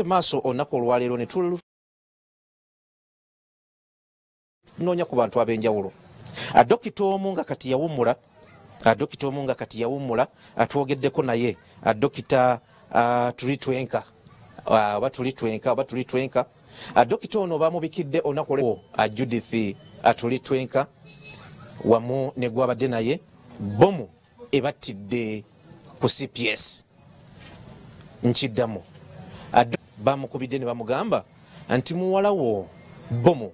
maaso olunaku olwaleero ne tunoonya ku bantu ab'enjawulo. Dokita omu nga kati yawummula, atwogeddeko naye Dokita Tulitwenka oba Tulitwenka. Dokita ono bamubikidde olunaku olwo Judith Tulitwenka wamu ne gwabadde naye bbomu ebattidde ku CPS Nkiddamu. Bamukubidde ne bamugamba nti muwala wo bbomu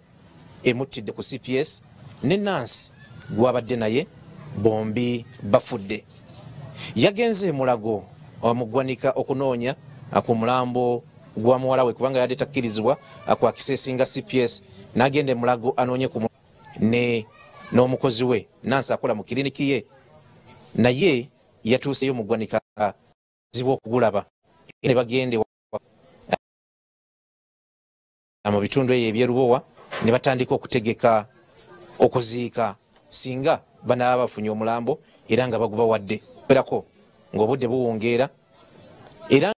emuttidde ku CPS ne Nansi gwabadde naye bombi bafudde. Yagenze Mulago omugwanika okunoonya ku mulambo gwa muwala we kubanga yadde takkirizibwa ku akisesinga CPS, n'agenda Mulago anoonye ku n'omukozi we Nansi akola mu kiriniki ye, naye yatuuseyo mugwanika zibu okugulaba ne bagende mu bitundu ebyo ebyerubowa ne batandika okutegeka okuziika singa banaaba bafunye omulambo era nga bagubawadde erako ng'obudde buwungeera era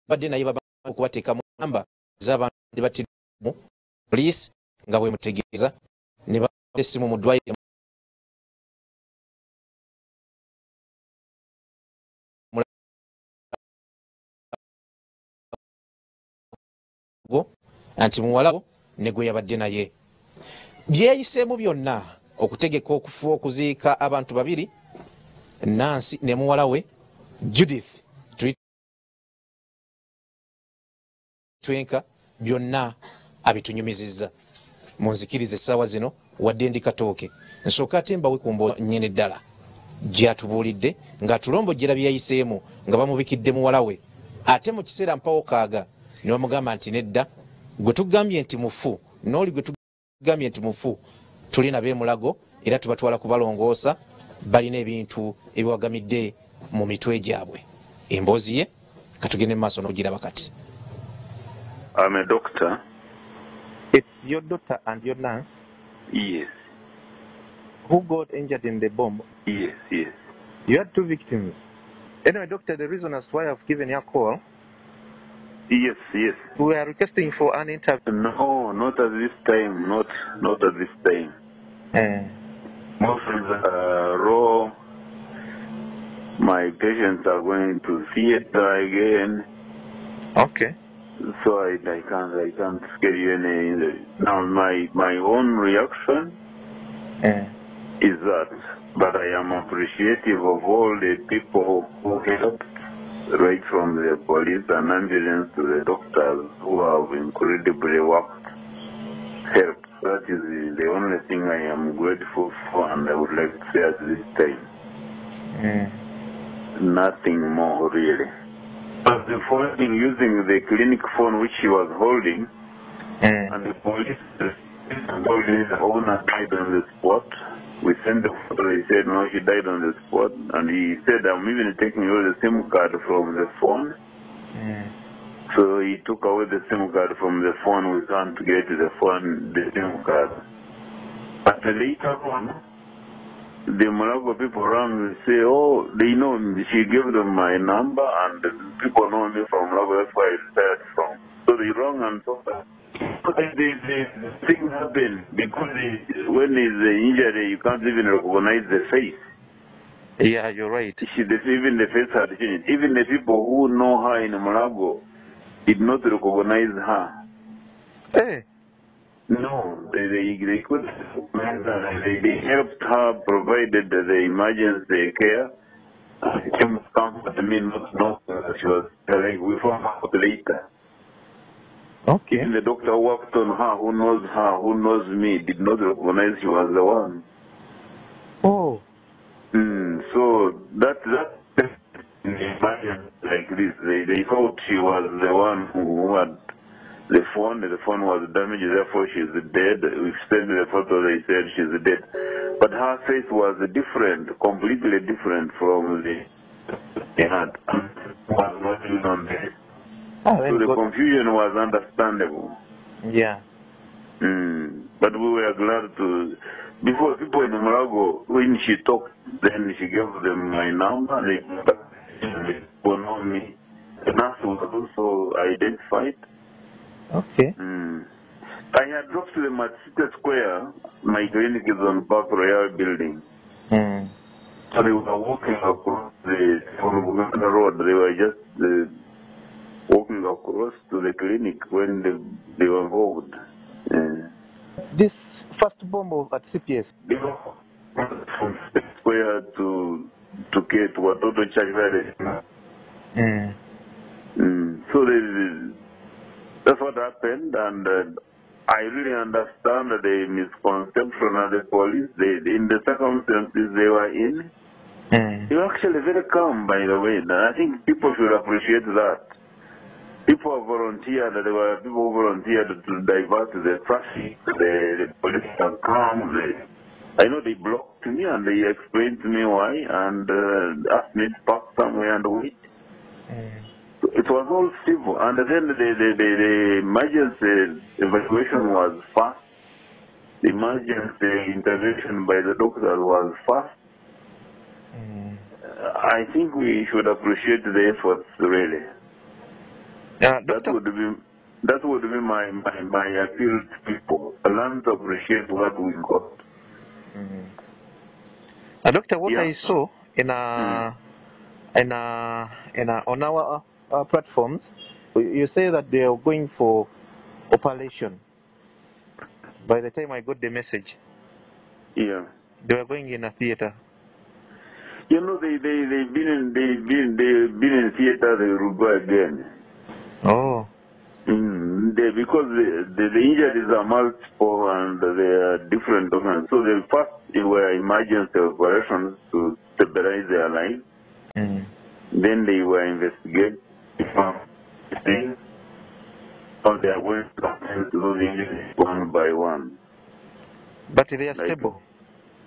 badde naye okubateeka mu namba z'abantu batidde poliisi nga bwe mutegeeza ne ba essimu mu ddwaliro anti muwala ne gwe yabadde naye. Byeyiseemu byonna okutegeka okufa okuziika abantu babiri, Nansi ne muwala we Judith Tulitwenka, byonna abitunyumizizza. Munzikirize essaawa zino wadde ndi katooke nsooka ate mbawe ku mboozi nnyene ddala gy'atubuulidde ng'atulombojjera byeyayiseemu nga bamubikidde muwala we, ate mu kiseera mpawo kaaga ne bamugamba nti nedda gwe tugambye nti mufu n'oli gwe tugambye nti mufu tuli nabe Mulago era tubatwala kubalongoosa, balina ebintu ebiwagamidde mu mitwe gyabwe. Emboozi ye katugende mu maaso n'ogiraba kati. I'm a doctor. It's your daughter and your nurse? Yes. Who got injured in the bomb? Yes. You had two victims. Anyway, doctor, the reason as why I've given you a call. Yes. We are requesting for an interview. No, not at this time. Not at this time. Most of the raw. My patients are going to theater again. Okay. So I can't schedule any. Now my own reaction is that, but I am appreciative of all the people who helped, right from the police and ambulance to the doctors who have incredibly helped. That is the only thing I am grateful for, and I would like to say at this time. Nothing more really. But the phone, using the clinic phone which she was holding, and the police told me the owner died on the spot. We sent the photo, he said no, she died on the spot, and he said I'm even taking away the SIM card from the phone. So he took away the SIM card from the phone. We can't get the SIM card. But later on, the Mulago people around me say, oh, they know me. She gave them my number, and people know me from Mulago. That's where I started from. So they wrong and so that. The thing happened because when there's an injury, you can't even recognize the face. Yeah, you're right. Even the face had changed. Even the people who know her in Mulago did not recognize her. Hey. No, they couldn't recognize her. They helped her, provided the emergency care. She came to comfort me, not she was like, we found out later. Okay. And the doctor who worked on her, who knows me, did not recognize she was the one. Oh. So that imagine like this, they thought she was the one who had the phone was damaged, therefore she's dead. We sent the photo, they said she's dead. But her face was different, completely different from the had. Was not even on there. So the confusion was understandable. Yeah. But we were glad to, before people in Mulago, when she talked, then she gave them my number, they know me. The nurse was also identified. Okay. I had dropped them at City Square. My clinic is on Park Royal building. So they were walking across the road. They were just walking across to the clinic when they were involved. This first bomb at CPS? They were from City Square to Watoto Church. So that's what happened, and I really understand the misconception of the police. In the circumstances they were in, they were actually very calm, by the way. And I think people should appreciate that. People volunteered, there were people who volunteered to divert the traffic. The police are calm. I know they blocked me and they explained to me why and asked me to park somewhere and wait. It was all civil, and then the emergency evacuation was fast. The emergency intervention by the doctor was fast. I think we should appreciate the efforts, really. That would be my appeal to people. Learn to appreciate what we got. Doctor, what I saw on our platforms, you say that they are going for operation. By the time I got the message, they were going in a theater. You know, they've been in theater. They will go again. Oh. Because the injuries are multiple and they are different organs. So the first were emergency operations to stabilize their life. Then they were investigating how they are going to attend to those injuries one by one. But they are stable?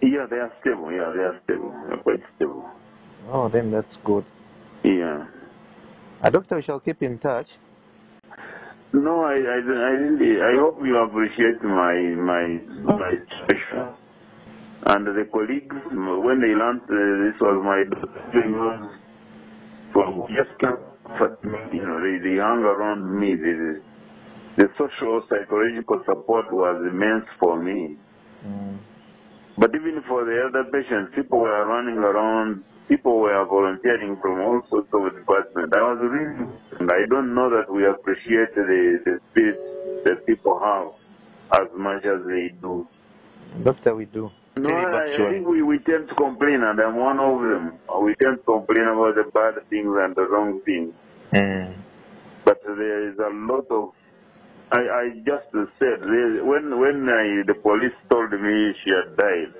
Yeah, they are stable. Yeah, they are stable. They are quite stable. Oh, then that's good. Yeah. Doctor, we shall keep in touch. No, I really, I hope you appreciate my situation. And the colleagues, when they learned this was my daughter, so just comfort me, you know, they hung around me. The social, psychological support was immense for me. But even for the other patients, people were running around, people were volunteering from all sorts of departments. I was really, I don't know that we appreciate the spirit that people have as much as they do. Doctor, we do. No, I think we tend to complain, and I'm one of them. We tend to complain about the bad things and the wrong things. But there is a lot of, I just said, when the police told me she had died,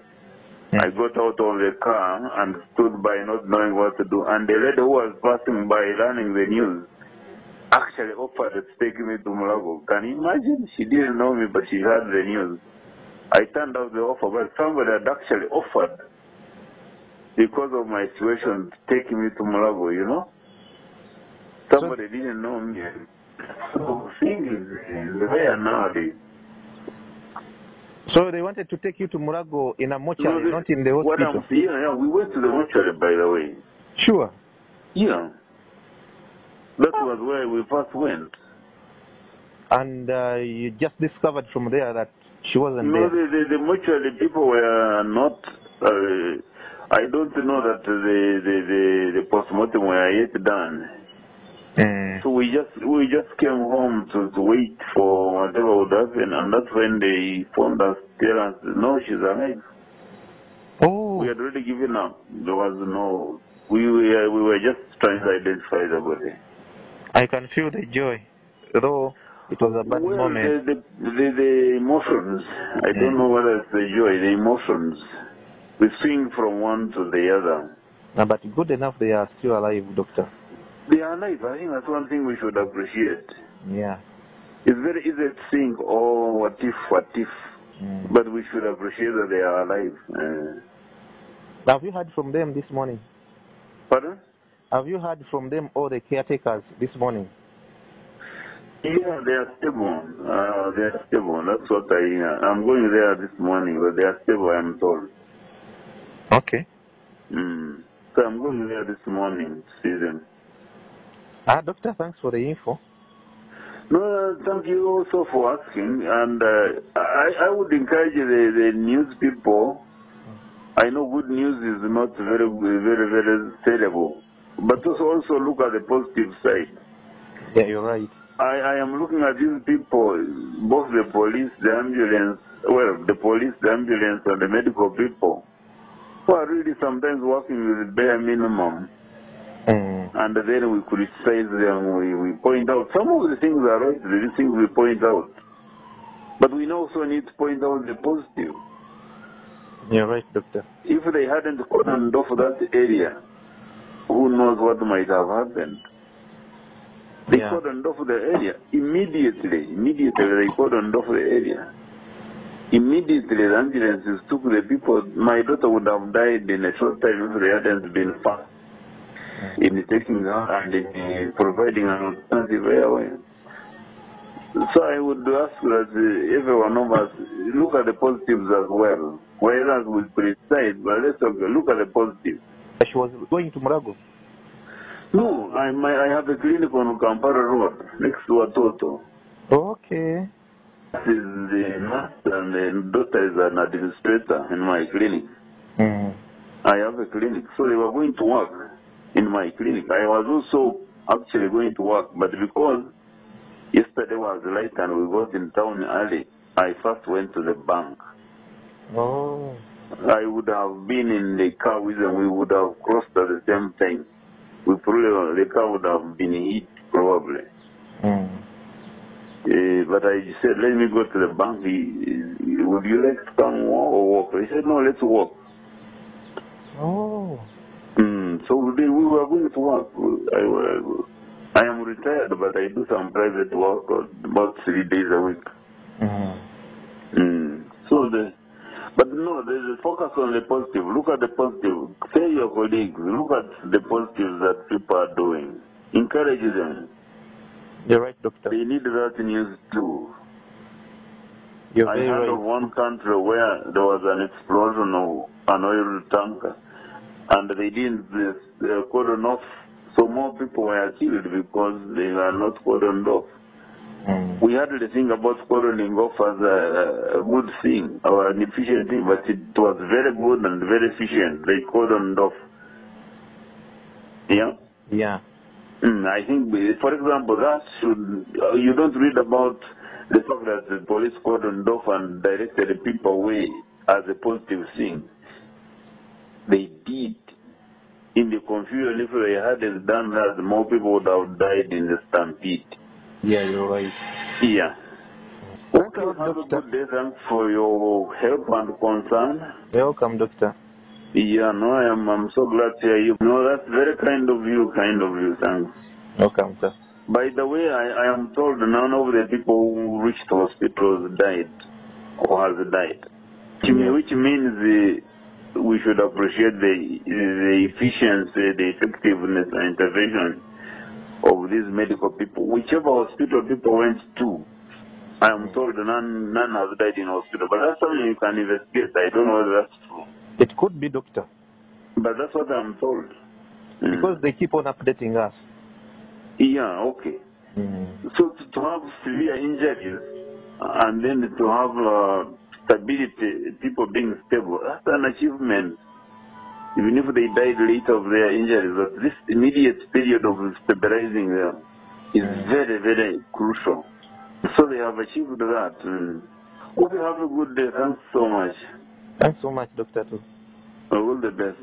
I got out of the car and stood by not knowing what to do. And the lady who was passing by learning the news actually offered to take me to Mulago. Can you imagine? She didn't know me, but she heard the news. I turned out the offer, but somebody had actually offered, because of my situation, to take me to Mulago, you know? Somebody didn't know me. So things is rare nowadays. So they wanted to take you to Murago in a mortuary, not in the hospital? Yeah, we went to the mortuary, by the way. Sure. Yeah. That was where we first went. And you just discovered from there that she wasn't there? No, the mortuary people were not, I don't know that the postmortem were yet done. So we just came home to wait for whatever would happen, and that's when they phoned us, tell us, no, she's alive. Oh. We had already given up. There was no, we were just trying to identify the body. I can feel the joy, though it was a bad moment. The emotions, I don't know whether it's the joy, the emotions, we swing from one to the other. No, but good enough they are still alive, Doctor. They are alive. I think that's one thing we should appreciate. Yeah. It's very easy to think, oh, what if? But we should appreciate that they are alive. Have you heard from them this morning? Pardon? Have you heard from them, all the caretakers, this morning? Yeah, they are stable. They are stable. That's what I'm going there this morning, but they are stable, I'm told. Okay. So I'm going there this morning to see them. Doctor, thanks for the info. No, thank you also for asking. And I would encourage the news people. I know good news is not very, very, very terrible, but also look at the positive side. Yeah, you're right. I am looking at these people, both the police, the ambulance, well, the police, the ambulance, and the medical people, who are really sometimes working with the bare minimum. And then we criticize them, we point out. Some of the things are right, the things we point out. But we also need to point out the positive. You're right, Doctor. If they hadn't cordoned off that area, who knows what might have happened. They cordoned off the area immediately. They cordoned off the area. Immediately the ambulances took the people. My daughter would have died in a short time if they hadn't been fast in taking her and in providing an alternative airway. So I would ask that every one of us look at the positives as well. Whereas we criticize, but let's look at the positives. She was going to Murago? No, I have a clinic on Kampala Road, next to Atoto. Okay. This is the nurse and the daughter is an administrator in my clinic. I have a clinic, so they were going to work in my clinic. I was also actually going to work, but because yesterday was light and we got in town early, I first went to the bank. Oh. I would have been in the car with them, we would have crossed at the same time. We probably, the car would have been hit, probably. But I said, let me go to the bank. Would you like to come or walk? He said, no, let's walk. Oh. So we were going to work. I am retired, but I do some private work about 3 days a week. But no, there's a focus on the positive. Look at the positive. Tell your colleagues, look at the positives that people are doing. Encourage them. You're right, Doctor. They need that news too. You're I very heard right. of one country where there was an explosion of an oil tanker, and they didn't cordon off, so more people were killed because they were not cordoned off. We hardly think about cordoning off as a good thing or an efficient thing, but it was very good and very efficient. They cordoned off. Yeah? Yeah. I think, for example, that should, you don't read about the fact that the police cordoned off and directed the people away as a positive thing. They did. In the confusion, if they hadn't done that, more people would have died in the stampede. Yeah, you're right. Yeah. Okay, Have Doctor. a good day. Thanks for your help and concern. You're welcome, Doctor. Yeah, no, I'm so glad to hear you. No, that's very kind of you, thanks. Welcome, sir. By the way, I am told none of the people who reached hospitals died or has died. Which means we should appreciate the efficiency, the effectiveness and intervention of these medical people. Whichever hospital people went to, I am told none has died in hospital. But that's something you can investigate. I don't know whether that's true. It could be, Doctor. But that's what I'm told. Because they keep on updating us. Yeah, okay. So to have severe injuries and then to have stability, people being stable, that's an achievement. Even if they died later of their injuries, but this immediate period of stabilizing them is very, very crucial. So they have achieved that. Hope you have a good day. Thanks so much. Thanks so much, Doctor. All the best.